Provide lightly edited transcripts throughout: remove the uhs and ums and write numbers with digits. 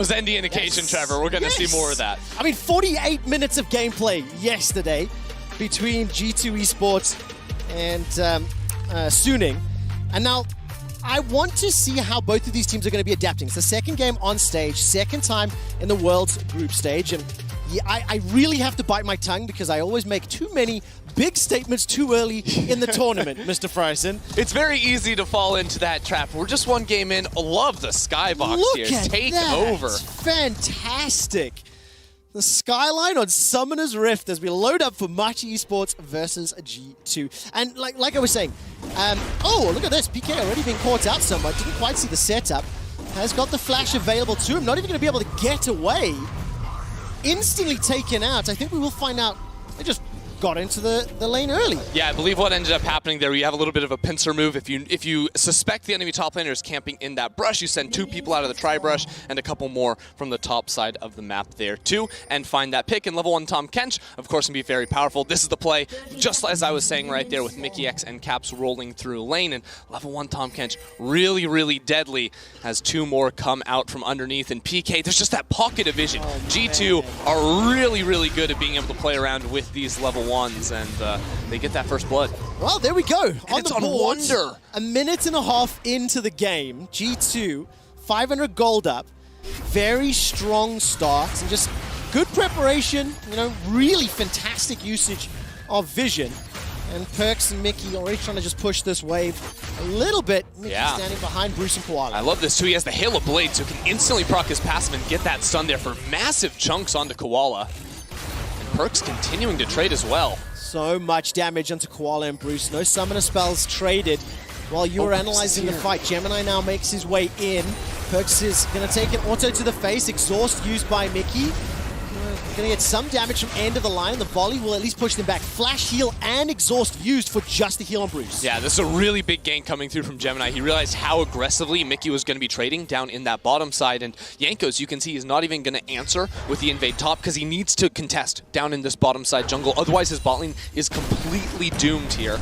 was any indication, Trevor. We're going to see more of that. I mean, 48 minutes of gameplay yesterday between G2 Esports and Suning. And now, I want to see how both of these teams are going to be adapting. It's the second game on stage, second time in the World's group stage. And yeah, I really have to bite my tongue because I always make too many big statements too early in the tournament, Mr. Fryson. It's very easy to fall into that trap. We're just one game in. Love the skybox here. Take over. Fantastic. The skyline on Summoner's Rift as we load up for Machi Esports versus G2. And like I was saying, oh, look at this. PK already being caught out somewhat. Didn't quite see the setup. Has got the flash available to him. Not even going to be able to get away. Instantly taken out. I think we will find out. They just got into the lane early. Yeah, I believe what ended up happening there, you have a little bit of a pincer move. If you suspect the enemy top laner is camping in that brush, you send 2 people out of the tri-brush and a couple more from the top side of the map there too, and find that pick. And level 1 Tahm Kench, of course, can be very powerful. This is the play, just as I was saying right there with Mickey X and Caps rolling through lane, and level 1 Tahm Kench really, really deadly as 2 more come out from underneath. And PK, there's just that pocket of vision. G2 are really, really good at being able to play around with these level 1s, and they get that first blood. Well, there we go. On the board, Wonder. a minute and a half into the game, G2, 500 gold up, very strong starts, and just good preparation, you know, really fantastic usage of vision. And Perks and Mickey already trying to just push this wave a little bit. Mickey standing behind Bruce and Koala. I love this too. He has the Hail of Blade, so he can instantly proc his passive and get that stun there for massive chunks onto Koala. And Perks continuing to trade as well. So much damage onto Koala and Bruce. No summoner spells traded while you were analyzing the fight. Gemini now makes his way in. Perks is going to take an auto to the face. Exhaust used by Mickey. Going to get some damage from end of the line. The volley will at least push them back. Flash heal and exhaust used for just the heal on Bruce. Yeah, this is a really big gain coming through from Gemini. He realized how aggressively Mickey was going to be trading down in that bottom side. And Jankos, you can see, is not even going to answer with the invade top because he needs to contest down in this bottom side jungle. Otherwise, his bot lane is completely doomed here.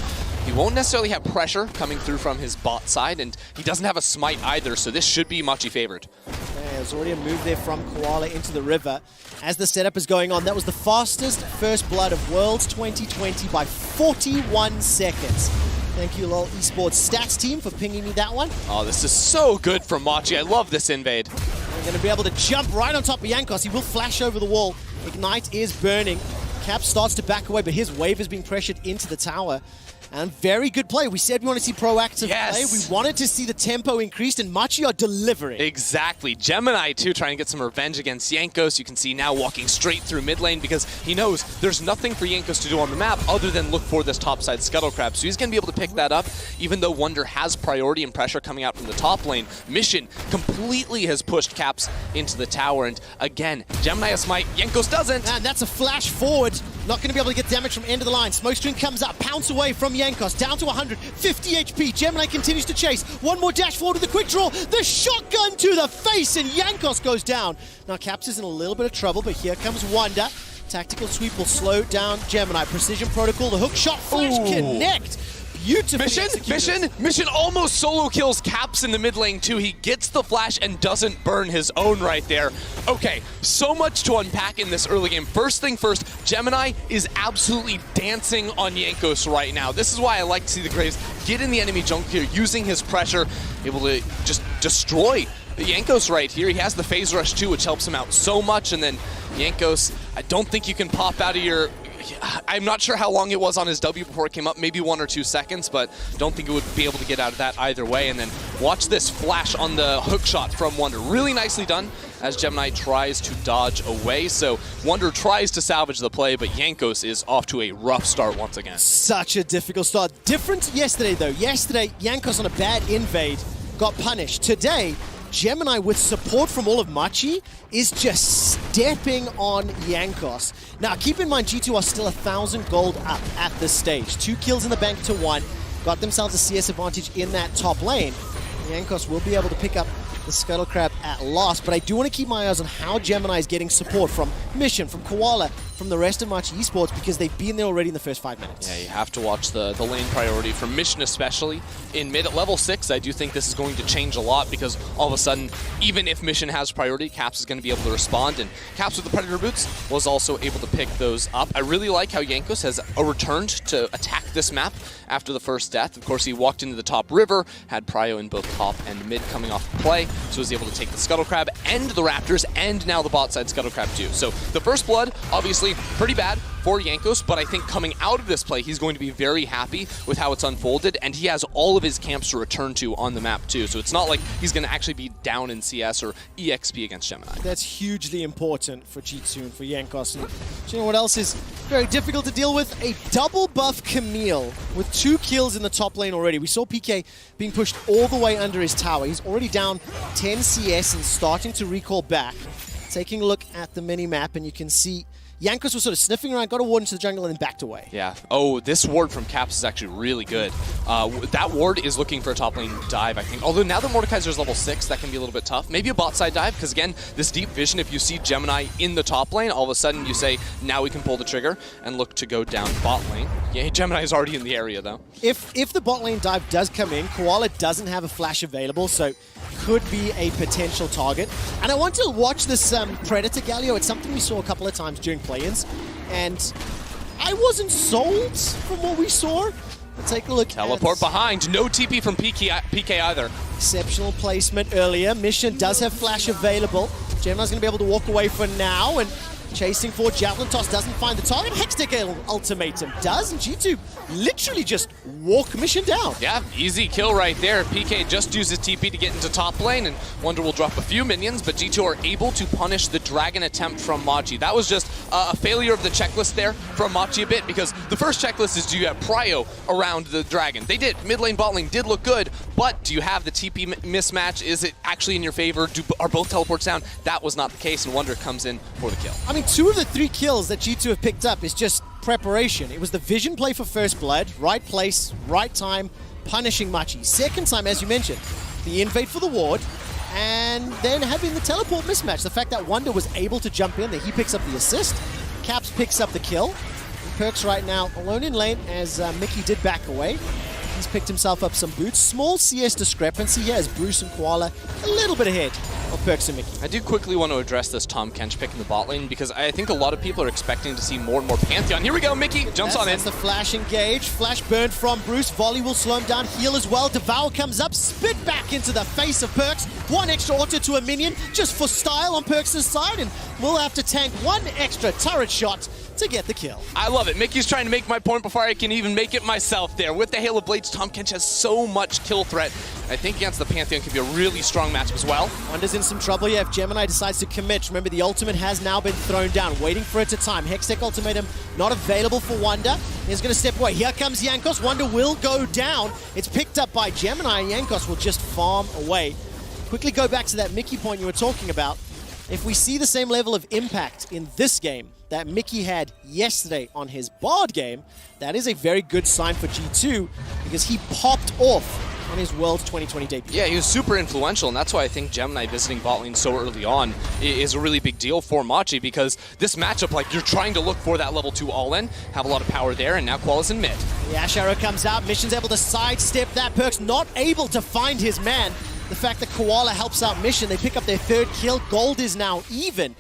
He won't necessarily have pressure coming through from his bot side, and he doesn't have a smite either, so this should be Machi favored. Yeah, there's already a move there from Koala into the river. As the setup is going on, that was the fastest first blood of Worlds 2020 by 41 seconds. Thank you, LOL Esports stats team, for pinging me that one. Oh, this is so good from Machi. I love this invade. We're going to be able to jump right on top of Jankos. He will flash over the wall. Ignite is burning. Cap starts to back away, but his wave is being pressured into the tower. And very good play. We said we want to see proactive play. We wanted to see the tempo increased, and Machi are delivering. Exactly. Gemini, too, trying to get some revenge against Jankos. You can see now walking straight through mid lane because he knows there's nothing for Jankos to do on the map other than look for this topside scuttle crab. So he's going to be able to pick that up, even though Wonder has priority and pressure coming out from the top lane. Mission completely has pushed Caps into the tower. And again, Gemini has smite. Jankos doesn't. And that's a flash forward. Not going to be able to get damage from end of the line. Smokescreen comes up, pounce away from Jankos, down to 150 HP. Gemini continues to chase. One more dash forward with the quick draw. The shotgun to the face, and Jankos goes down. Now Caps is in a little bit of trouble, but here comes Wonder. Tactical sweep will slow down Gemini. Precision protocol, the hook shot flash connect. Beautifully Mission almost solo kills Caps in the mid lane too. He gets the flash and doesn't burn his own right there. Okay, so much to unpack in this early game. First thing first, Gemini is absolutely dancing on Jankos right now. This is why I like to see the Graves get in the enemy jungle here, using his pressure, able to just destroy Jankos right here. He has the phase rush too, which helps him out so much. And then Jankos, I don't think you can pop out of your... I'm not sure how long it was on his W before it came up, maybe 1 or 2 seconds, but don't think it would be able to get out of that either way. And then watch this flash on the hook shot from Wonder. Really nicely done as Gemini tries to dodge away. So Wonder tries to salvage the play, but Jankos is off to a rough start once again. Such a difficult start. Different yesterday, though. Yesterday, Jankos on a bad invade got punished. Today, Gemini, with support from all of Machi, is just stepping on Jankos. Now, keep in mind, G2 are still 1,000 gold up at this stage. 2 kills in the bank to 1. Got themselves a CS advantage in that top lane. Jankos will be able to pick up the Scuttle Crab at last, but I do want to keep my eyes on how Gemini is getting support from Mission, from Koala, from the rest of Machi Esports because they've been there already in the first 5 minutes. Yeah, you have to watch the lane priority from Mission, especially in mid. At level 6, I do think this is going to change a lot because all of a sudden, even if Mission has priority, Caps is going to be able to respond, and Caps with the Predator boots was also able to pick those up. I really like how Jankos has returned to attack this map after the first death. Of course, he walked into the top river, had Prio in both top and mid coming off the play, so was able to take the Scuttle Crab and the Raptors, and now the bot side Scuttle Crab too. So the first blood, obviously pretty bad for Jankos, but I think coming out of this play, he's going to be very happy with how it's unfolded, and he has all of his camps to return to on the map too. So it's not like he's going to actually be down in CS or EXP against Gemini. That's hugely important for G2 and for Jankos. And do you know what else is very difficult to deal with? A double buff Camille with 2 kills in the top lane already. We saw PK being pushed all the way under his tower. He's already down 10 CS and starting to recall back. Taking a look at the mini-map, and you can see Jankos was sort of sniffing around, got a ward into the jungle, and then backed away. Yeah. Oh, this ward from Caps is actually really good. That ward is looking for a top lane dive, I think. Although now that Mordekaiser's level 6, that can be a little bit tough. Maybe a bot side dive, because again, this deep vision, if you see Gemini in the top lane, all of a sudden you say, now we can pull the trigger and look to go down bot lane. Yeah, Gemini is already in the area, though. If the bot lane dive does come in, Koala doesn't have a flash available, so could be a potential target. And I want to watch this Predator Galio. It's something we saw a couple of times during play-ins, and I wasn't sold from what we saw. But take a look. Teleport behind. No TP from PK either. Exceptional placement earlier. Mission does have flash available. Gemini's going to be able to walk away for now, and chasing for Javelin Toss doesn't find the target. Hextech Ultimatum does, and G2 literally just walk Mission down. Yeah, easy kill right there. PK just uses TP to get into top lane, and Wonder will drop a few minions, but G2 are able to punish the dragon attempt from Machi. That was just a failure of the checklist there from Machi a bit, because the first checklist is, do you have Prio around the dragon? They did. Mid lane, bot lane did look good, but do you have the TP mismatch? Is it actually in your favor? Are both teleports down? That was not the case, and Wonder comes in for the kill. I mean, 2 of the 3 kills that G2 have picked up is just preparation. It was the vision play for first blood, right place, right time, punishing Machi. Second time, as you mentioned, the invade for the ward, and then having the teleport mismatch. The fact that Wonder was able to jump in, that he picks up the assist, Caps picks up the kill. And Perks right now alone in lane as Mickey did back away. He's picked himself up some boots. Small CS discrepancy here as Bruce and Koala a little bit ahead of Perks and Mickey. I do quickly want to address this Tom Kench pick in the bot lane, because I think a lot of people are expecting to see more and more Pantheon. Here we go, Mickey jumps on in. That's the flash engage. Flash burned from Bruce. Volley will slow him down. Heal as well. Devour comes up. Spit back into the face of Perks. 1 extra auto to a minion just for style on Perks' side, and we'll have to tank 1 extra turret shot to get the kill. I love it. Mickey's trying to make my point before I can even make it myself there. With the Hail of Blades, Tom Kench has so much kill threat. I think against the Pantheon could be a really strong matchup as well. Wonder's in some trouble here if Gemini decides to commit. Remember, the ultimate has now been thrown down, waiting for it to time. Hextech Ultimatum not available for Wonder. He's going to step away. Here comes Jankos. Wonder will go down. It's picked up by Gemini, and Jankos will just farm away. Quickly go back to that Mickey point you were talking about. If we see the same level of impact in this game that Mickey had yesterday on his Bard game, that is a very good sign for G2, because he popped off on his Worlds 2020 debut. Yeah, he was super influential, and that's why I think Gemini visiting bot lane so early on is a really big deal for Machi, because this matchup, like, you're trying to look for that level 2 all-in, have a lot of power there, and now Koala's in mid. The Ash Arrow comes out. Mission's able to sidestep that. Perks not able to find his man. The fact that Koala helps out Mission, they pick up their 3rd kill. Gold is now even.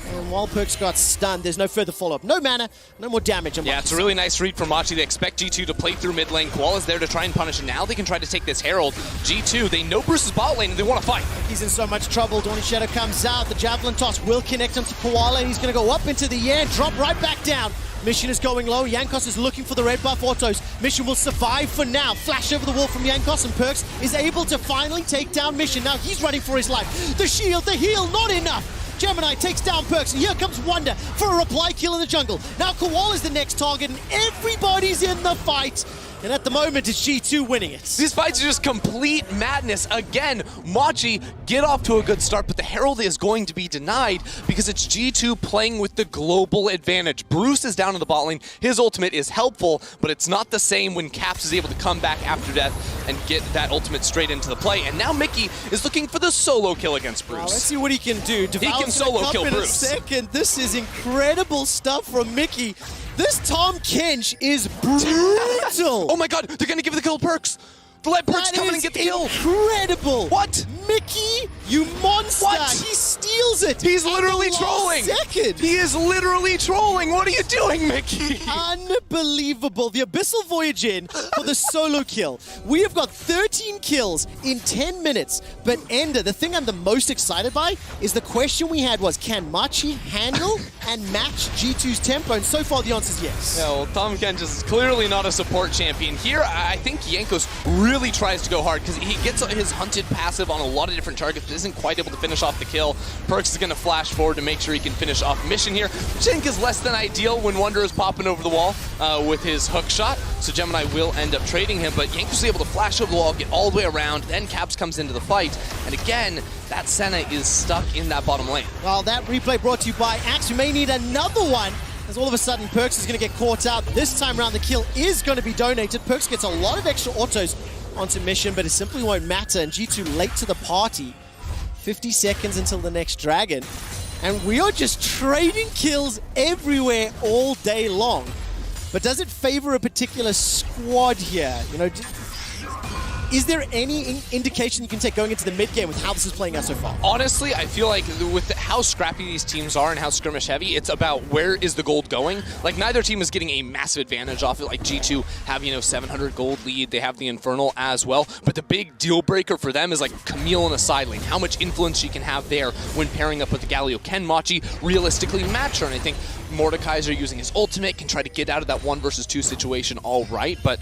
And while Perks got stunned, there's no further follow-up. No mana, no more damage. Yeah, it's a really nice read from Machi. They expect G2 to play through mid lane. Koala's there to try and punish, and now they can try to take this Herald. G2, they know Bruce's bot lane, and they want to fight. He's in so much trouble. Dawning Shadow comes out. The Javelin Toss will connect him to Koala, and he's going to go up into the air and drop right back down. Mission is going low. Jankos is looking for the red buff autos. Mission will survive for now. Flash over the wall from Jankos, and Perks is able to finally take down Mission. Now he's running for his life. The shield, the heal, not enough. Gemini takes down Perks, and here comes Wonder for a reply kill in the jungle. Now Koala's the next target, and everybody's in the fight. And at the moment, it's G2 winning it. These fights are just complete madness. Again, Machi get off to a good start, but the Herald is going to be denied because it's G2 playing with the global advantage. Bruce is down in the bot lane. His ultimate is helpful, but it's not the same when Caps is able to come back after death and get that ultimate straight into the play. And now Mickey is looking for the solo kill against Bruce. Let's see what he can do. He can solo kill Bruce. Second. This is incredible stuff from Mickey. This Tom Kench is brutal. Oh my god, they're going to give the kill perks. The lead perks come in and get the kill. Incredible. What? Mickey, you monster. What? He steals it. He's literally trolling. Second. He is literally trolling. What are you doing, Mickey? Unbelievable. The Abyssal Voyage in for the solo kill. We have got 13 kills in 10 minutes. But Ender, the thing I'm the most excited by is the question we had was, can Machi handle and match G2's tempo? And so far the answer is yes. Yeah, well, Tom Kench is clearly not a support champion. Here, I think Jankos really tries to go hard because he gets his hunted passive on a lot of different targets, but isn't quite able to finish off the kill. Perks is going to flash forward to make sure he can finish off mission here, which I think is less than ideal when Wonder is popping over the wall with his hook shot. So Gemini will end up trading him, but Jankos is able to flash over the wall, get all the way around, then Caps comes into the fight, and again, that Senna is stuck in that bottom lane. Well, that replay brought to you by Axe. We may need another one, as all of a sudden Perks is going to get caught out. This time around the kill is going to be donated. Perks gets a lot of extra autos onto mission, but it simply won't matter, and G2 late to the party. 50 seconds until the next dragon, and we are just trading kills everywhere all day long. But does it favor a particular squad here? You know, is there any indication you can take going into the mid game with how this is playing out so far? Honestly, I feel like with how scrappy these teams are and how skirmish heavy, it's about where is the gold going. Like, neither team is getting a massive advantage off it. Like, G2 have, 700 gold lead. They have the Infernal as well. But the big deal breaker for them is like Camille in the side lane. How much influence she can have there when pairing up with the Galio. Can Machi realistically match her? And I think Mordekaiser using his ultimate can try to get out of that 1 versus 2 situation all right, but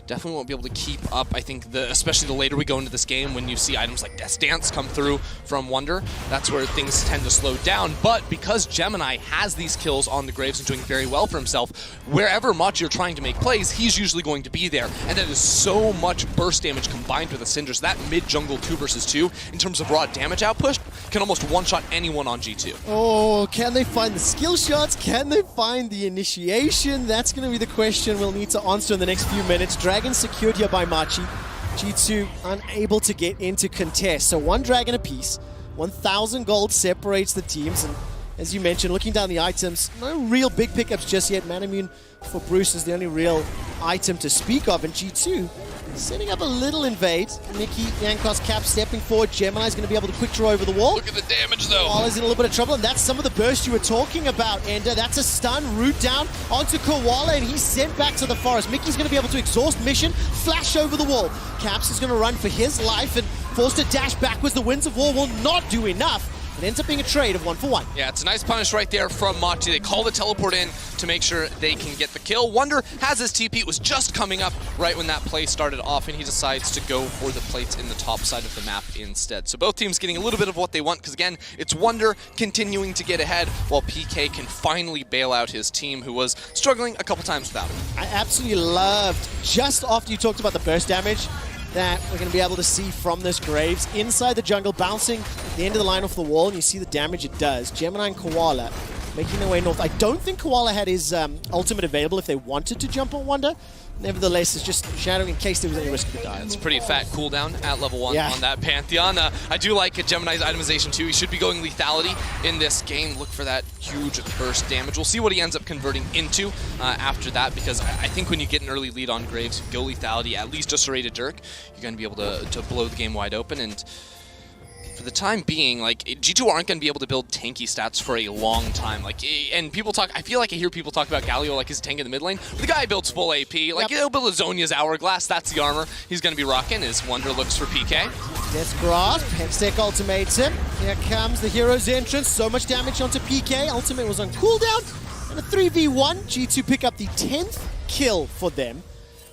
definitely won't be able to keep up. I think, especially the later we go into this game, when you see items like Death Dance come through from Wonder, that's where things tend to slow down. But because Gemini has these kills on the Graves and doing very well for himself, wherever Machi are trying to make plays, he's usually going to be there. And that is so much burst damage combined with the Cinder. So that mid-jungle 2 versus 2, in terms of raw damage output, can almost one-shot anyone on G2. Oh, can they find the skill shots? Can they find the initiation? That's going to be the question we'll need to answer in the next few minutes. Dragon secured here by Machi. G2 unable to get into contest. So 1 dragon apiece. 1,000 gold separates the teams. And as you mentioned, looking down the items, no real big pickups just yet. Manamune for Bruce is the only real item to speak of. And G2 setting up a little invade. Mickey, Jankos, Cap stepping forward. Gemini's going to be able to quick draw over the wall. Look at the damage, though. Koala's in a little bit of trouble, and that's some of the burst you were talking about, Ender. That's a stun, root down onto Koala, and he's sent back to the forest. Mickey's going to be able to exhaust mission, flash over the wall. Caps is going to run for his life and forced to dash backwards. The Winds of War will not do enough. It ends up being a trade of 1 for 1. Yeah, it's a nice punish right there from Machi. They call the teleport in to make sure they can get the kill. Wonder has his TP. It was just coming up right when that play started off, and he decides to go for the plates in the top side of the map instead. So both teams getting a little bit of what they want, because again, it's Wonder continuing to get ahead, while PK can finally bail out his team, who was struggling a couple times without him. I absolutely loved, just after you talked about the burst damage, that we're going to be able to see from this Graves inside the jungle, bouncing at the end of the line off the wall, and you see the damage it does. Gemini and Koala making their way north. I don't think Koala had his ultimate available if they wanted to jump on Wonder. Nevertheless, it's just shadowing in case there was any risk of a die. It's a pretty fat cooldown at level 1 on that Pantheon. I do like Gemini's itemization too. He should be going lethality in this game. Look for that huge burst damage. We'll see what he ends up converting into after that, because I think when you get an early lead on Graves, you go lethality, at least a serrated Dirk, you're going to be able to blow the game wide open. And for the time being, like, G2 aren't going to be able to build tanky stats for a long time. Like, and people talk, I feel like I hear people talk about Galio like he's a tank in the mid lane, but the guy builds full AP. Like, he'll build a Zhonya's Hourglass, that's the armor he's going to be rocking. As Wonder looks for PK. Gets grasp, Hextech ultimates him. Here comes the hero's entrance, so much damage onto PK. Ultimate was on cooldown, and a 3v1. G2 pick up the 10th kill for them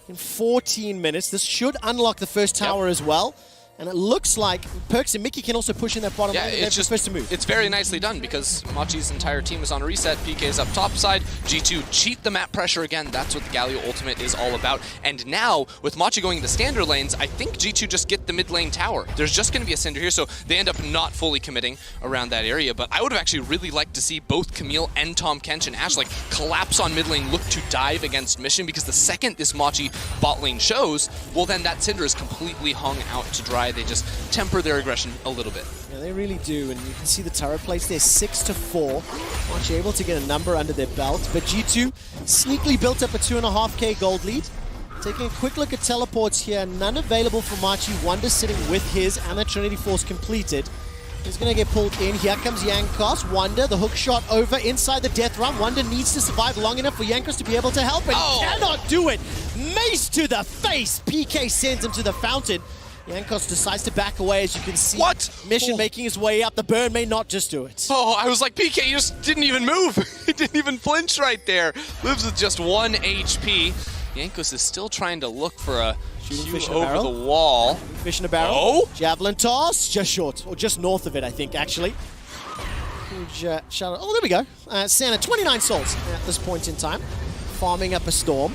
in 14 minutes. This should unlock the first tower as well. And it looks like Perks and Mickey can also push in that bottom lane. It's just supposed to move. It's very nicely done because Machi's entire team is on a reset. PK is up top side. G2 cheat the map pressure again. That's what the Galio ultimate is all about. And now, with Machi going the standard lanes, I think G2 just get the mid lane tower. There's just going to be a Cinder here, so they end up not fully committing around that area. But I would have actually really liked to see both Camille and Tom Kench and Ash like collapse on mid lane, look to dive against Mission, because the second this Machi bot lane shows, well then that Cinder is completely hung out to dry. They just temper their aggression a little bit. Yeah, they really do, and you can see the turret plates there, 6-4. Machi able to get a number under their belt, but G2 sneakily built up a 2.5k gold lead. Taking a quick look at teleports here, none available for Machi. Wonder sitting with his, and the Trinity Force completed. He's going to get pulled in. Here comes Jankos. Wonder, the hook shot over inside the death run. Wonder needs to survive long enough for Jankos to be able to help, and cannot do it. Mace to the face. PK sends him to the fountain. Jankos decides to back away, as you can see. What? Mission making his way up. The burn may not just do it. Oh, I was like, PK, you just didn't even move. He didn't even flinch right there. Lives with just 1 HP. Jankos is still trying to look for a fish over the wall. Fish in a barrel. Oh! Javelin toss, just short, or just north of it, I think, actually. Huge shout out. Oh, there we go. Santa, 29 souls at this point in time, farming up a storm.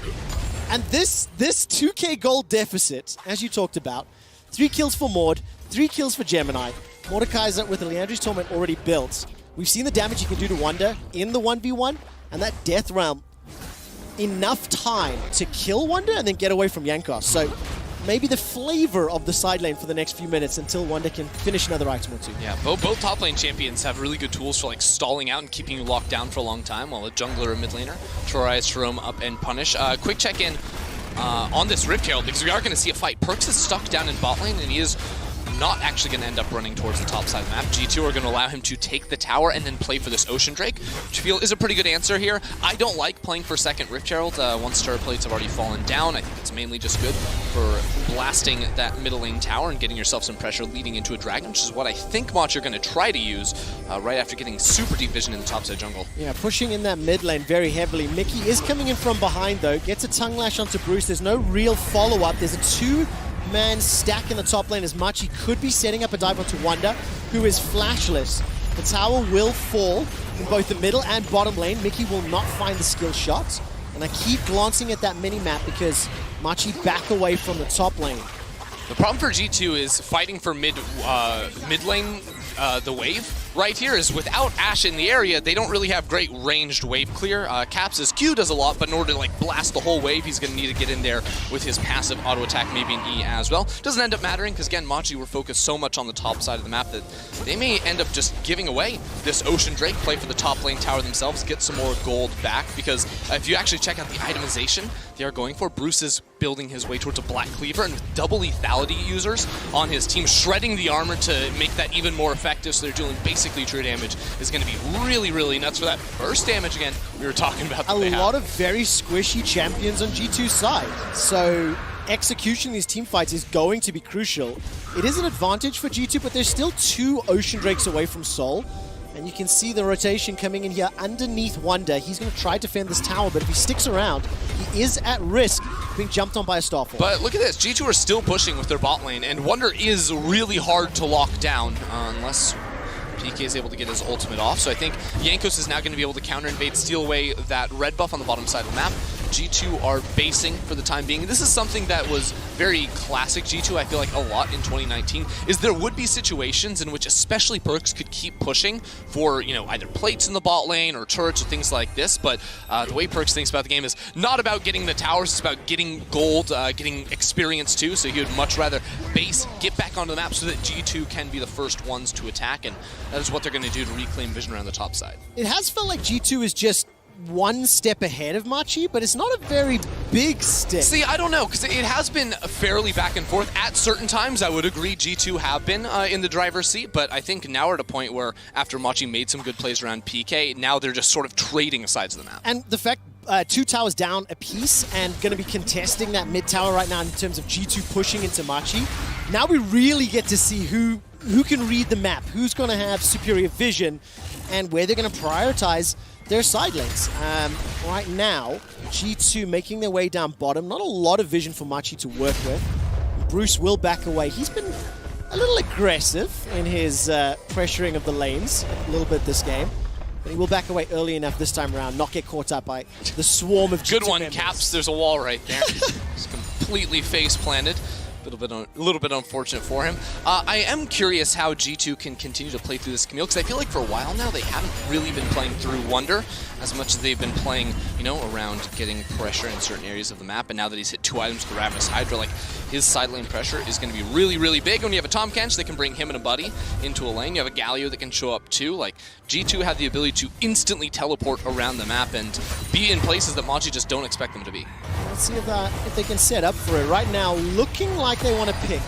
And this 2k gold deficit, as you talked about, 3 kills for Maud, 3 kills for Gemini. Mordekaiser with the Leandri's Torment already built. We've seen the damage he can do to Wonder in the 1v1, and that Death Realm, enough time to kill Wonder and then get away from Jankos. So maybe the flavor of the side lane for the next few minutes until Wonder can finish another item or two. Yeah, both top lane champions have really good tools for like stalling out and keeping you locked down for a long time, while a jungler or mid laner tries to roam up and punish. Quick check-in on this Rift Herald, because we are going to see a fight. Perks is stuck down in bot lane, and he is not actually going to end up running towards the top side of the map. G2 are going to allow him to take the tower and then play for this Ocean Drake, which I feel is a pretty good answer here. I don't like playing for second Rift Herald once turret plates have already fallen down. I think it's mainly just good for blasting that middle lane tower and getting yourself some pressure leading into a dragon, which is what I think Machi are going to try to use right after getting super deep vision in the top side jungle. Yeah, pushing in that mid lane very heavily. Mickey is coming in from behind though, gets a tongue lash onto Bruce. There's no real follow-up. There's a 2-man stack in the top lane as Machi could be setting up a dive onto Wonder, who is flashless. The tower will fall in both the middle and bottom lane. Mickey will not find the skill shot. And I keep glancing at that mini-map because Machi back away from the top lane. The problem for G2 is fighting for mid lane, the wave right here is without Ashe in the area, they don't really have great ranged wave clear. Caps' Q does a lot, but in order to like blast the whole wave, he's going to need to get in there with his passive auto attack, maybe an E as well. Doesn't end up mattering because again, Machi were focused so much on the top side of the map that they may end up just giving away this Ocean Drake, play for the top lane tower themselves, get some more gold back, because if you actually check out the itemization they are going for, Bruce is building his way towards a Black Cleaver, and with double lethality users on his team, shredding the armor to make that even more effective, so they're doing basically true damage, is going to be really, really nuts for that burst damage again we were talking about. A lot of very squishy champions on G2's side, so execution in these team fights is going to be crucial. It is an advantage for G2, but they're still 2 Ocean Drakes away from Soul. And you can see the rotation coming in here underneath Wonder. He's going to try to defend this tower, but if he sticks around, he is at risk of being jumped on by a Starfall. But look at this, G2 are still pushing with their bot lane, and Wonder is really hard to lock down unless PK is able to get his ultimate off. So I think Jankos is now going to be able to counter invade, steal away that red buff on the bottom side of the map. G2 are basing for the time being. This is something that was very classic G2, I feel like a lot in 2019, is there would be situations in which especially Perks could keep pushing for, you know, either plates in the bot lane or turrets or things like this, but the way Perks thinks about the game is not about getting the towers, it's about getting gold, getting experience too, so he would much rather base, get back onto the map so that G2 can be the first ones to attack, and that is what they're going to do to reclaim vision around the top side. It has felt like G2 is just one step ahead of Machi, but it's not a very big step. See, I don't know, because it has been fairly back and forth. At certain times, I would agree G2 have been in the driver's seat, but I think now we're at a point where after Machi made some good plays around PK, now they're just sort of trading sides of the map. And the fact 2 towers down a piece and going to be contesting that mid tower right now in terms of G2 pushing into Machi, now we really get to see who can read the map, who's going to have superior vision, and where they're going to prioritize their side lanes. Right now, G2 making their way down bottom. Not a lot of vision for Machi to work with. Bruce will back away. He's been a little aggressive in his pressuring of the lanes a little bit this game. But he will back away early enough this time around, not get caught up by the swarm of G2 Good one, members. Caps. There's a wall right there. Just completely face planted. A little bit unfortunate for him. I am curious how G2 can continue to play through this Camille, because I feel like for a while now they haven't really been playing through Wonder as much as they've been playing, you know, around getting pressure in certain areas of the map. And now that he's hit 2 items with the Ravenous Hydra, like, his side lane pressure is going to be really, really big. When you have a Tahm Kench, they can bring him and a buddy into a lane. You have a Galio that can show up too. Like, G2 have the ability to instantly teleport around the map and be in places that Machi just don't expect them to be. Let's see if they can set up for it. Right now, looking like they want to pick.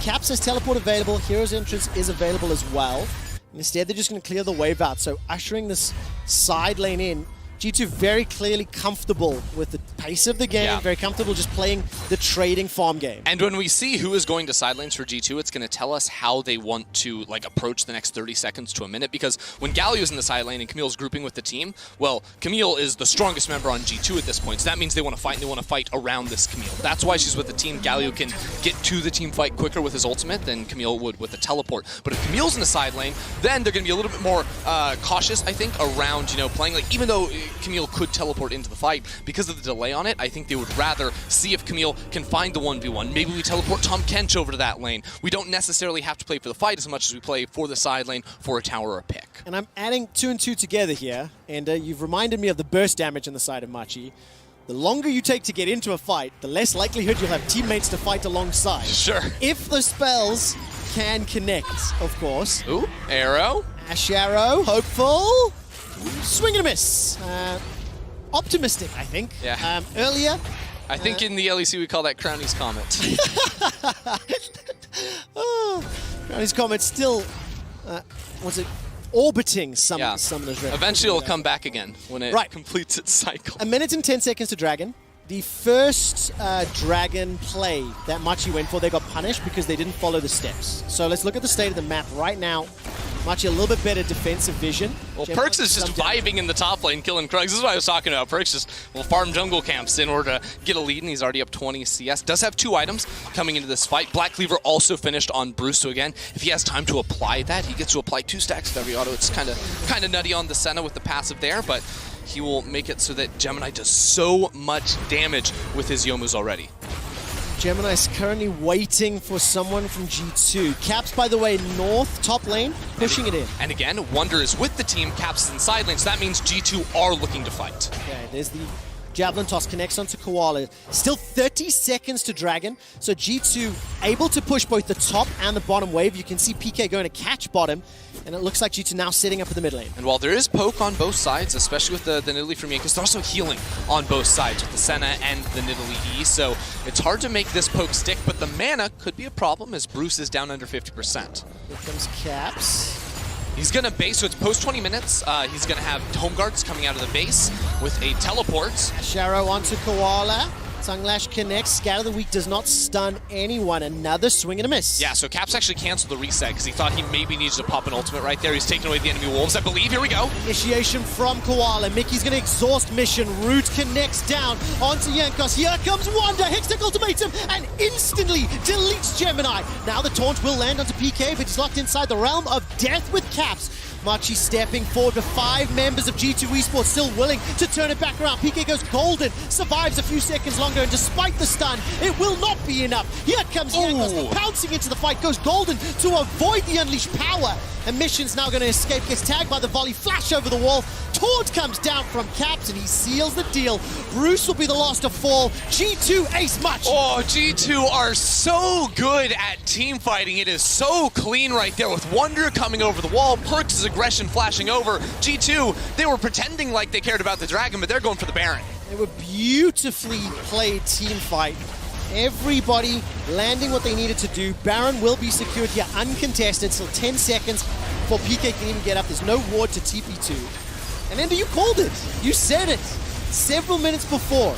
Caps has teleport available. Hero's entrance is available as well. Instead, they're just going to clear the wave out. So ushering this side lane in. G2 very clearly comfortable with the pace of the game, very comfortable just playing the trading farm game. And when we see who is going to side lanes for G2, it's going to tell us how they want to like approach the next 30 seconds to a minute, because when Galio's in the side lane and Camille's grouping with the team, well, Camille is the strongest member on G2 at this point, so that means they want to fight, and they want to fight around this Camille. That's why she's with the team. Galio can get to the team fight quicker with his ultimate than Camille would with the teleport. But if Camille's in the side lane, then they're going to be a little bit more cautious, I think, around, you know, playing, like, even though Camille could teleport into the fight, because of the delay on it, I think they would rather see if Camille can find the 1v1. Maybe we teleport Tahm Kench over to that lane. We don't necessarily have to play for the fight as much as we play for the side lane, for a tower or a pick. And I'm adding 2 and 2 together here, and you've reminded me of the burst damage on the side of Machi. The longer you take to get into a fight, the less likelihood you'll have teammates to fight alongside. Sure. If the spells can connect, of course. Ooh, arrow. Ash arrow, hopeful. Swing and a miss. Optimistic, I think. Yeah. Earlier. I think in the LEC we call that Crowny's Comet. Crowny's Comet still, orbiting Summoner's Rift. Eventually it'll come back again when it completes its cycle. 1 minute and 10 seconds to Dragon. The first Dragon play that Machi went for, they got punished because they didn't follow the steps. So let's look at the state of the map right now. Machi a little bit better defensive vision. Well, Perkz is just vibing in the top lane, killing Krugs. This is what I was talking about. Perkz just will farm jungle camps in order to get a lead, and he's already up 20 CS. Does have 2 items coming into this fight. Black Cleaver also finished on Bruce, so again, if he has time to apply that, he gets to apply 2 stacks of every auto. It's kind of nutty on the Senna with the passive there, but he will make it so that Gemini does so much damage with his Yomus already. Gemini is currently waiting for someone from G2. Caps, by the way, north, top lane, pushing it in. And again, Wonder is with the team, Caps is in side lane, so that means G2 are looking to fight. Okay, there's the Javelin toss, connects onto Koala. Still 30 seconds to Dragon, so G2 able to push both the top and the bottom wave. You can see PK going to catch bottom, and it looks like G2 now sitting up in the mid lane. And while there is poke on both sides, especially with the Nidalee from Yankees, they're also healing on both sides with the Senna and the Nidalee E, so it's hard to make this poke stick, but the mana could be a problem as Bruce is down under 50%. Here comes Caps. He's going to base, so it's post 20 minutes. He's going to have Home Guards coming out of the base with a teleport. Sharrow onto Koala. Tongue Lash connects. Scatter the Weak does not stun anyone. Another swing and a miss. Yeah, so Caps actually canceled the reset because he thought he maybe needed to pop an ultimate right there. He's taking away the enemy wolves, I believe. Here we go. Initiation from Koala. Mickey's going to exhaust mission. Root connects down onto Yankos. Here comes Wanda. Hextech ultimatum and instantly deletes Gemini. Now the taunt will land onto PK, but he's locked inside the realm of death with Caps. Machi stepping forward with 5 members of G2 Esports still willing to turn it back around. PK goes golden, survives a few seconds longer, and despite the stun, it will not be enough. Here comes Yankos, pouncing into the fight, goes golden to avoid the unleashed power. And Mission's now going to escape, gets tagged by the volley, flash over the wall. Taunt comes down from Caps, and he seals the deal. Bruce will be the last to fall. G2 ace much. Oh, G2 are so good at team fighting. It is so clean right there with Wonder coming over the wall. Perkz' aggression flashing over. G2, they were pretending like they cared about the Dragon, but they're going for the Baron. They were beautifully played team fight. Everybody landing what they needed to do. Baron will be secured here uncontested. Still 10 seconds before PK can even get up. There's no ward to TP2. And Ender, you called it. You said it several minutes before.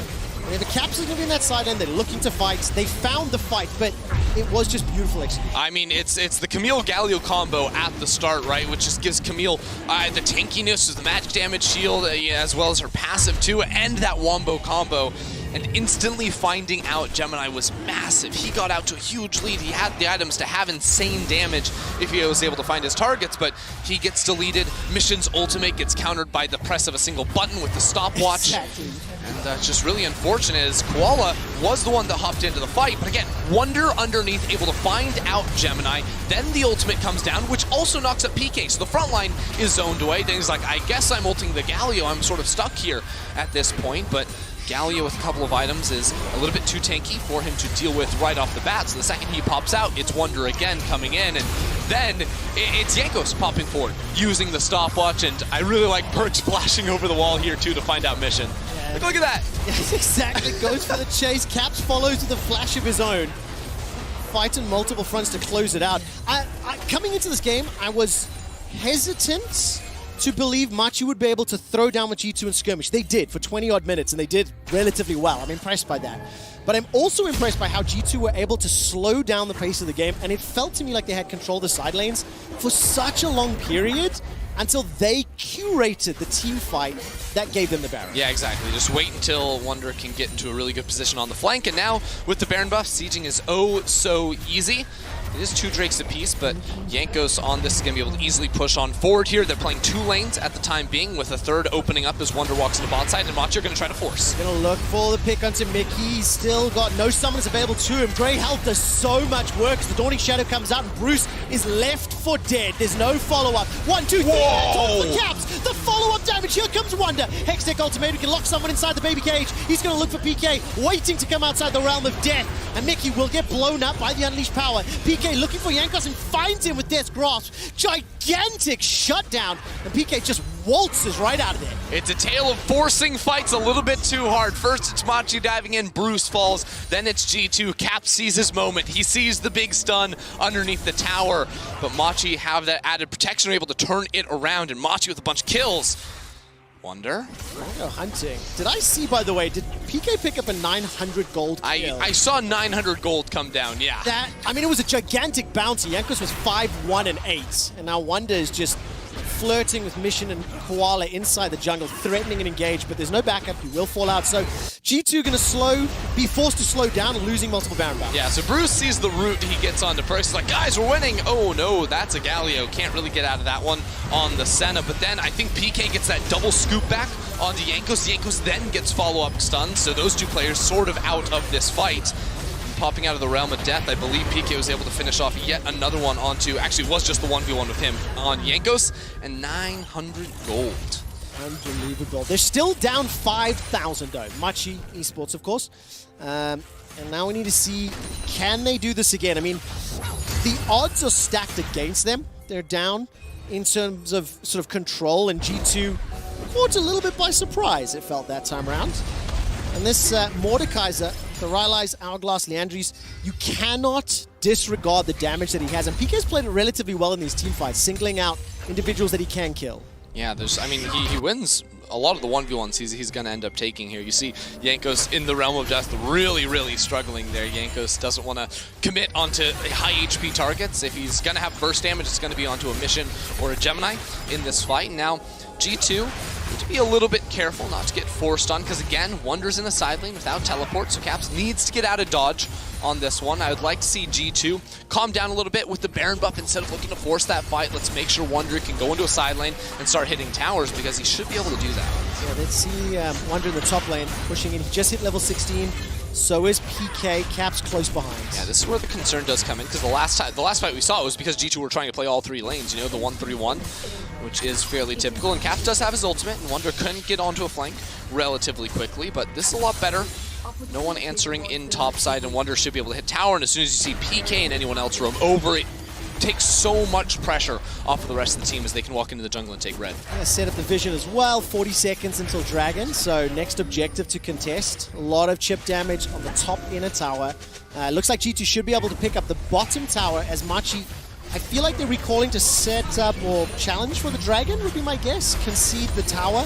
And the Caps are going to be in that side end. They're looking to fight. They found the fight, but it was just beautiful execution. I mean, it's the Camille Galio combo at the start, right? Which just gives Camille the tankiness, the magic damage shield, as well as her passive too, and that Wombo combo. and instantly finding out Gemini was massive. He got out to a huge lead. He had the items to have insane damage if he was able to find his targets, but he gets deleted. Mission's ultimate gets countered by the press of a single button with the stopwatch. Exactly. And it's just really unfortunate as Koala was the one that hopped into the fight. But again, Wonder underneath, able to find out Gemini. Then the ultimate comes down, which also knocks up PK. So the front line is zoned away. Then he's like, I guess I'm ulting the Galio. I'm sort of stuck here at this point. But Galio with a couple of items is a little bit too tanky for him to deal with right off the bat. So the second he pops out, it's Wonder again coming in. And then it's Jankos popping forward, using the stopwatch. And I really like Perks flashing over the wall here too to find out Mission. Yeah. Look at that. Yes, exactly. Goes for the chase. Caps follows with a flash of his own. Fight on multiple fronts to close it out. Coming into this game, I was hesitant to believe Machi would be able to throw down with G2 and skirmish. They did for 20-odd minutes, and they did relatively well. I'm impressed by that. But I'm also impressed by how G2 were able to slow down the pace of the game, and it felt to me like they had control of the side lanes for such a long period until they curated the team fight that gave them the Baron. Yeah, exactly. Just wait until Wonder can get into a really good position on the flank, and now with the Baron buff, sieging is oh so easy. It is 2 Drakes apiece, but Jankos on this is going to be able to easily push on forward here. They're playing 2 lanes at the time being, with a third opening up as Wonder walks into bot side, and Machi are going to try to force. Going to look for the pick onto Mickey. He's still got no summons available to him. Grey Health does so much work as the Dawning Shadow comes out, and Bruce is left for dead. There's no follow-up. 1, 2, 3, top the caps. The follow-up damage. Here comes Wonder. Hextech ultimate. We can lock someone inside the baby cage. He's going to look for PK, waiting to come outside the realm of death. And Mickey will get blown up by the unleashed power. PK looking for Jankos and finds him with Death's Grasp. Gigantic shutdown, and PK just waltzes right out of there. It's a tale of forcing fights a little bit too hard. First it's Machi diving in, Bruce falls, then it's G2. Cap sees his moment. He sees the big stun underneath the tower, but Machi have that added protection, are able to turn it around, and Machi with a bunch of kills. Wonder? Wonder hunting. Did I see, by the way, did PK pick up a 900 gold kill? I saw 900 gold come down, yeah. I mean, it was a gigantic bounty. Jankos was 5-1 and 8, and now Wonder is just flirting with Mission and Koala inside the jungle, threatening and engage, but there's no backup. He will fall out. So G2 going to be forced to slow down and losing multiple Baron battles. Yeah, so Bruce sees the route. He gets onto Perks. He's like, guys, we're winning. Oh no, that's a Galio. Can't really get out of that one on the Senna. But then I think PK gets that double scoop back onto Jankos. Jankos then gets follow-up stun. So those 2 players sort of out of this fight. Popping out of the realm of death, I believe PK was able to finish off yet another one onto, actually it was just the 1v1 with him on Jankos, and 900 gold. Unbelievable. They're still down 5,000 though. Machi Esports, of course. And now we need to see, can they do this again? I mean, the odds are stacked against them. They're down in terms of sort of control, and G2 caught a little bit by surprise, it felt that time around. And this Mordekaiser, the Rylai's, Hourglass, Leandries, you cannot disregard the damage that he has. And PK's played it relatively well in these team fights, singling out individuals that he can kill. Yeah, I mean, he wins a lot of the 1v1s he's going to end up taking here. You see Jankos in the realm of death really, really struggling there. Jankos doesn't want to commit onto high HP targets. If he's going to have burst damage, it's going to be onto a Mission or a Gemini in this fight. Now, G2 need to be a little bit careful not to get forced on, because again, Wonder's in the side lane without teleport, so Caps needs to get out of dodge on this one. I would like to see G2 calm down a little bit with the Baron buff. Instead of looking to force that fight, let's make sure Wonder can go into a side lane and start hitting towers, because he should be able to do that. Yeah, let's see Wonder in the top lane pushing in. He just hit level 16. So is PK. Caps close behind. Yeah, this is where the concern does come in, because the last fight we saw was because G2 were trying to play all 3 lanes, you know, the 1-3-1, which is fairly typical. And Caps does have his ultimate, and Wonder couldn't get onto a flank relatively quickly, but this is a lot better. No one answering in top side, and Wonder should be able to hit tower, and as soon as you see PK and anyone else roam over, it takes so much pressure off of the rest of the team as they can walk into the jungle and take red. Yeah, set up the vision as well. 40 seconds until Dragon, so next objective to contest. A lot of chip damage on the top inner tower. Looks like G2 should be able to pick up the bottom tower as Machi, I feel like they're recalling to set up or challenge for the Dragon would be my guess. Concede the tower.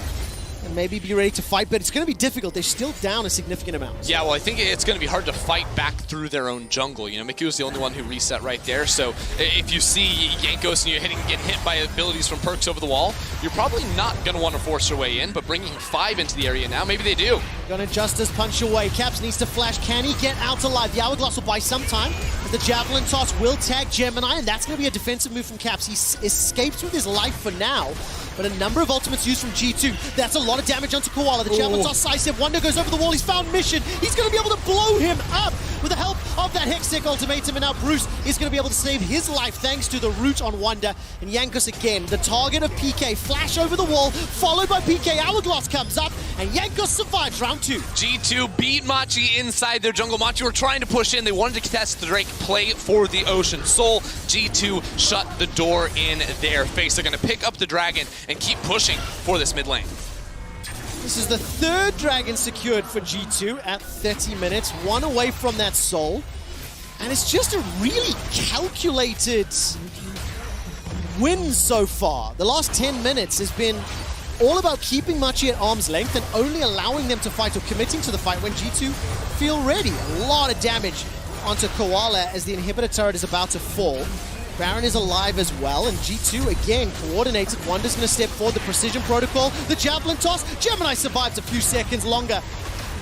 and maybe be ready to fight, but it's going to be difficult. They're still down a significant amount. Yeah, well, I think it's going to be hard to fight back through their own jungle. You know, Mickey was the only one who reset right there, so if you see Jankos and you're getting hit by abilities from perks over the wall, you're probably not going to want to force your way in, but bringing 5 into the area now, maybe they do. Gonna Justice punch away. Caps needs to flash. Can he get out alive? The Hourglass will buy some time, but the Javelin Toss will tag Gemini, and that's going to be a defensive move from Caps. He escapes with his life for now, but a number of ultimates used from G2. That's a lot of damage onto Koala. The Javelin Toss decisive. Wonder goes over the wall. He's found Mission. He's going to be able to blow him up with the help of that Hextech ultimatum, and now Bruce is going to be able to save his life thanks to the root on Wonder. And Jankos again, the target of PK. Flash over the wall, followed by PK. Hourglass comes up, and Jankos survives round 2. G2 beat Machi inside their jungle. Machi were trying to push in. They wanted to contest the Drake, play for the Ocean Soul. G2 shut the door in their face. They're going to pick up the Dragon and keep pushing for this mid lane. This is the 3rd Dragon secured for G2 at 30 minutes. 1 away from that Soul. And it's just a really calculated win so far. The last 10 minutes has been all about keeping Machi at arm's length and only allowing them to fight or committing to the fight when G2 feel ready. A lot of damage onto Koala as the inhibitor turret is about to fall. Baron is alive as well, and G2 again coordinated. Wonder's going to step forward, the precision protocol, the Javelin Toss. Gemini survives a few seconds longer.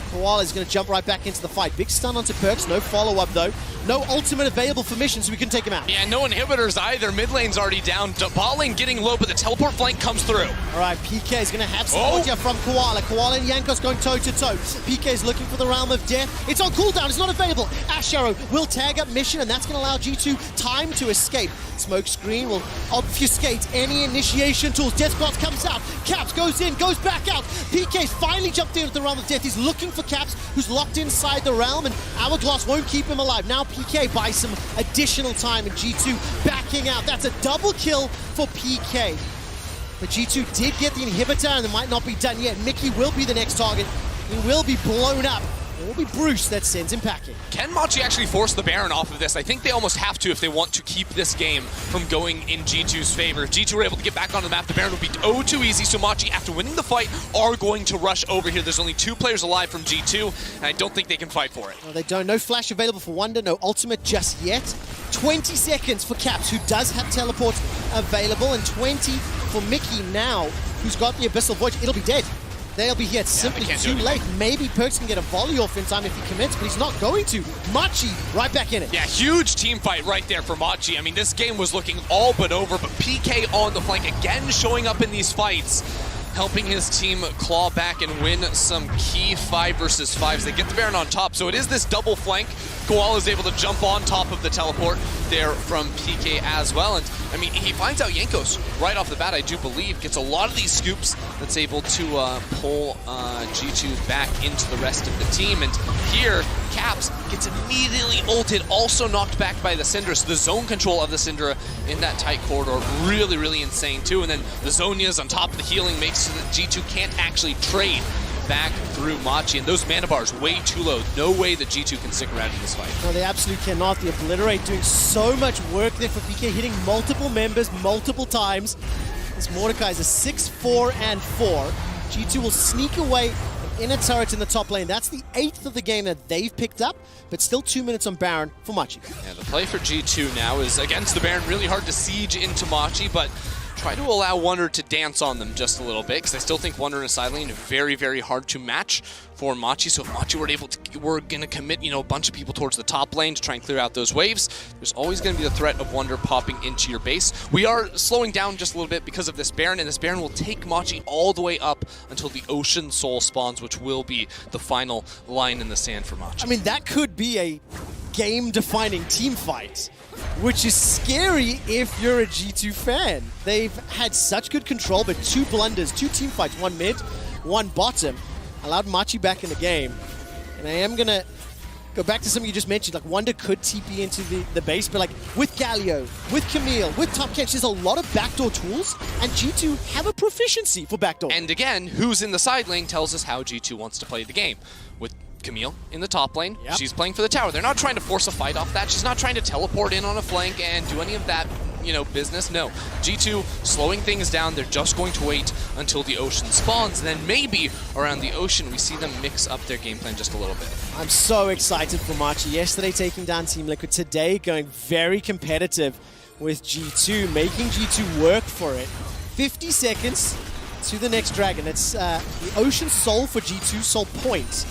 Koala is going to jump right back into the fight. Big stun onto Perks, no follow-up though. No ultimate available for Mission, so we can take him out. Yeah, no inhibitors either. Mid lane's already down. Bot lane getting low, but the teleport flank comes through. All right, PK is going to have Soldier from Koala. Koala and Jankos going toe-to-toe. PK is looking for the Realm of Death. It's on cooldown, it's not available. Ash Arrow will tag up Mission, and that's going to allow G2 time to escape. Smoke screen will obfuscate any initiation tools. Death Box comes out. Caps goes in, goes back out. PK's finally jumped in with the Realm of Death. He's looking for Caps, who's locked inside the Realm, and Hourglass won't keep him alive. Now PK buys some additional time, and G2 backing out. That's a double kill for PK. But G2 did get the inhibitor, and it might not be done yet. Mickey will be the next target. He will be blown up. It will be Bruce that sends him packing. Can Machi actually force the Baron off of this? I think they almost have to if they want to keep this game from going in G2's favor. If G2 were able to get back onto the map, the Baron would be too easy, so Machi, after winning the fight, are going to rush over here. There's only 2 players alive from G2, and I don't think they can fight for it. No, they don't. No flash available for Wonder, no ultimate just yet. 20 seconds for Caps, who does have teleports available, and 20 for Mickey now, who's got the Abyssal Void. It'll be dead. They'll be here. It's simply too late. Maybe Perks can get a volley off in time if he commits, but he's not going to. Machi right back in it. Yeah, huge team fight right there for Machi. I mean, this game was looking all but over, but PK on the flank again showing up in these fights, helping his team claw back and win some key 5 versus 5s. They get the Baron on top, so it is this double flank. Koala is able to jump on top of the teleport there from PK as well. And I mean, he finds out Jankos right off the bat, I do believe, gets a lot of these scoops that's able to pull G2 back into the rest of the team. And here, Caps gets immediately ulted, also knocked back by the Syndra. So the zone control of the Syndra in that tight corridor, really, really insane too. And then the Zonias on top of the healing makes so that G2 can't actually trade back through Machi, and those mana bars way too low. No way that G2 can stick around in this fight. No, they absolutely cannot. The Obliterate doing so much work there for PK, hitting multiple members multiple times. This Mordecai is a 6-4 and 4. G2 will sneak away an inner turret in the top lane. That's the 8th of the game that they've picked up, but still 2 minutes on Baron for Machi. Yeah, the play for G2 now is against the Baron. Really hard to siege into Machi, but try to allow Wonder to dance on them just a little bit, because I still think Wonder in a side lane very, very hard to match for Machi. So if Machi were going to commit, a bunch of people towards the top lane to try and clear out those waves, there's always going to be the threat of Wonder popping into your base. We are slowing down just a little bit because of this Baron, and this Baron will take Machi all the way up until the Ocean Soul spawns, which will be the final line in the sand for Machi. I mean, that could be a game-defining team fight, which is scary if you're a G2 fan. They've had such good control, but 2 blunders, 2 team fights, 1 mid, 1 bottom, allowed Machi back in the game. And I am going to go back to something you just mentioned, like Wonder could TP into the base, but like with Galio, with Camille, with Top Catch, there's a lot of backdoor tools, and G2 have a proficiency for backdoor. And again, who's in the side lane tells us how G2 wants to play the game. With Camille in the top lane, she's playing for the tower. They're not trying to force a fight off that. She's not trying to teleport in on a flank and do any of that business. No, G2 slowing things down. They're just going to wait until the ocean spawns, and then maybe around the ocean we see them mix up their game plan just a little bit. I'm so excited for Machi. Yesterday taking down Team Liquid, today going very competitive with G2, making G2 work for it. 50 seconds to the next dragon. It's the Ocean Soul for G2, Soul Points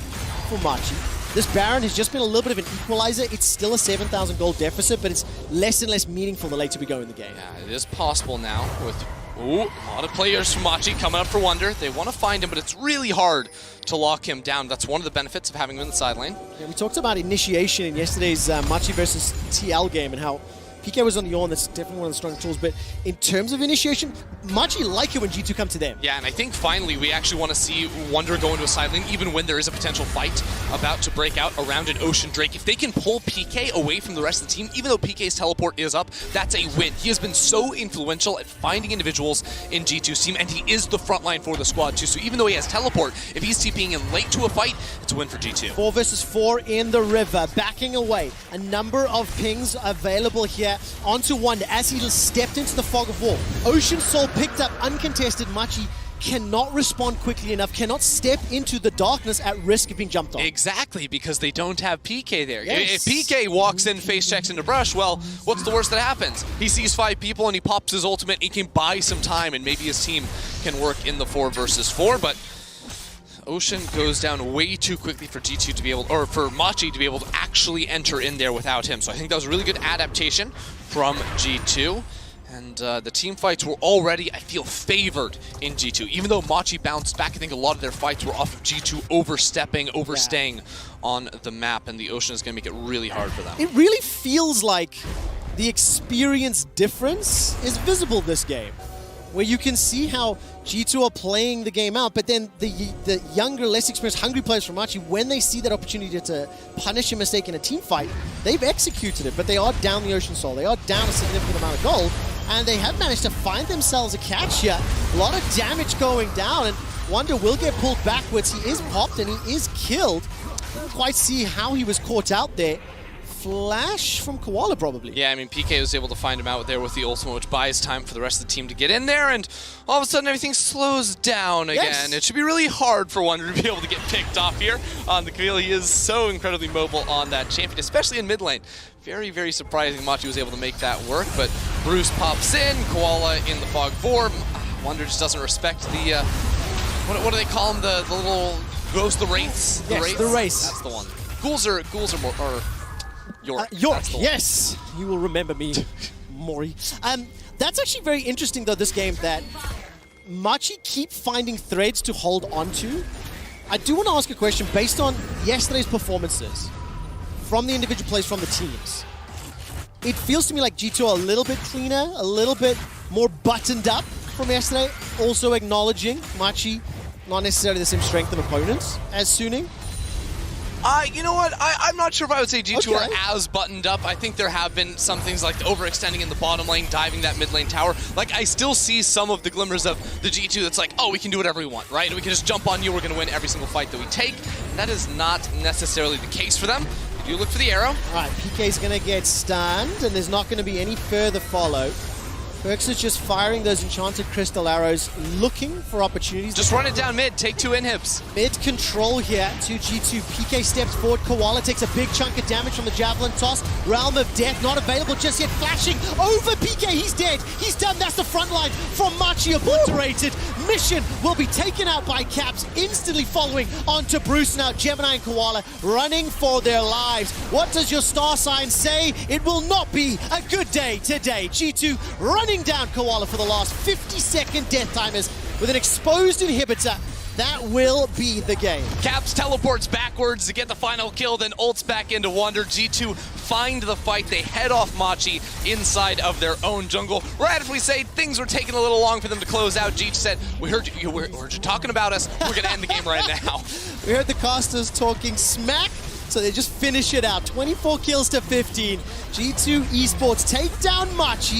for Machi. This Baron has just been a little bit of an equalizer. It's still a 7,000 gold deficit, but it's less and less meaningful the later we go in the game. Yeah, it is possible now with a lot of players from Machi coming up for Wonder. They want to find him, but it's really hard to lock him down. That's one of the benefits of having him in the side lane. Yeah, we talked about initiation in yesterday's Machi versus TL game and how PK was on the Yawn. That's definitely one of the stronger tools. But in terms of initiation, Machi like it when G2 come to them. Yeah, and I think finally we actually want to see Wonder go into a side lane, even when there is a potential fight about to break out around an Ocean Drake. If they can pull PK away from the rest of the team, even though PK's teleport is up, that's a win. He has been so influential at finding individuals in G2's team, and he is the front line for the squad too. So even though he has teleport, if he's TPing in late to a fight, it's a win for G2. 4 versus 4 in the river, backing away. A number of pings available here onto Wonder as he stepped into the fog of war. Ocean Soul picked up uncontested. Machi cannot respond quickly enough, cannot step into the darkness at risk of being jumped on. Exactly, because they don't have PK there. Yes. If PK walks in, face checks into brush, well, what's the worst that happens? He sees 5 people and he pops his ultimate, he can buy some time, and maybe his team can work in the 4 versus 4, but Ocean goes down way too quickly for G2 to be able, or for Machi to be able to actually enter in there without him. So I think that was a really good adaptation from G2. And the team fights were already, I feel, favored in G2. Even though Machi bounced back, I think a lot of their fights were off of G2 overstaying on the map, and the Ocean is going to make it really hard for them. It really feels like the experience difference is visible this game, where you can see how G2 are playing the game out, but then the younger, less experienced, hungry players from Machi, when they see that opportunity to punish a mistake in a team fight, they've executed it, but they are down the Ocean Soul. They are down a significant amount of gold, and they have managed to find themselves a catch here. A lot of damage going down, and Wonder will get pulled backwards. He is popped, and he is killed. Didn't quite see how he was caught out there. Flash from Koala, probably. Yeah, I mean, PK was able to find him out there with the ultimate, which buys time for the rest of the team to get in there, and all of a sudden everything slows down again. Yes. It should be really hard for Wonder to be able to get picked off here on the Kavil. He is so incredibly mobile on that champion, especially in mid lane. Very, very surprising Machi was able to make that work, but Bruce pops in, Koala in the fog form. Wonder just doesn't respect the, what do they call them, the little ghost, the wraiths? Yes, the wraiths. That's the one. Ghouls are more, or York. York, yes. You will remember me, Maury. That's actually very interesting, though, this game, that Machi keep finding threads to hold onto. I do want to ask a question based on yesterday's performances from the individual plays from the teams. It feels to me like G2 are a little bit cleaner, a little bit more buttoned up from yesterday, also acknowledging Machi not necessarily the same strength of opponents as Suning. You know what? I'm not sure if I would say G2 Okay. are as buttoned up. I think there have been some things like overextending in the bottom lane, diving that mid lane tower. Like, I still see some of the glimmers of the G2 that's like, oh, we can do whatever we want, right? We can just jump on you, we're going to win every single fight that we take. That is not necessarily the case for them. You do look for the arrow. All right, PK's going to get stunned, and there's not going to be any further follow. Perks is just firing those enchanted crystal arrows, looking for opportunities. Just run it down mid, take 2 inhibs. Mid control here to G2. PK steps forward. Koala takes a big chunk of damage from the javelin toss. Realm of Death not available just yet. Flashing over PK. He's dead. He's done. That's the front line from Machi obliterated. Mission will be taken out by Caps, instantly following onto Bruce now. Gemini and Koala running for their lives. What does your star sign say? It will not be a good day today. G2 running down Koala for the last 50-second death timers with an exposed inhibitor. That will be the game. Caps teleports backwards to get the final kill, then ults back into Wonder. G2 find the fight. They head off Machi inside of their own jungle. Right after we say things were taking a little long for them to close out, G said, we heard you talking about us. We're going to end the game right now. We heard the casters talking smack, so they just finish it out. 24 kills to 15. G2 Esports take down Machi.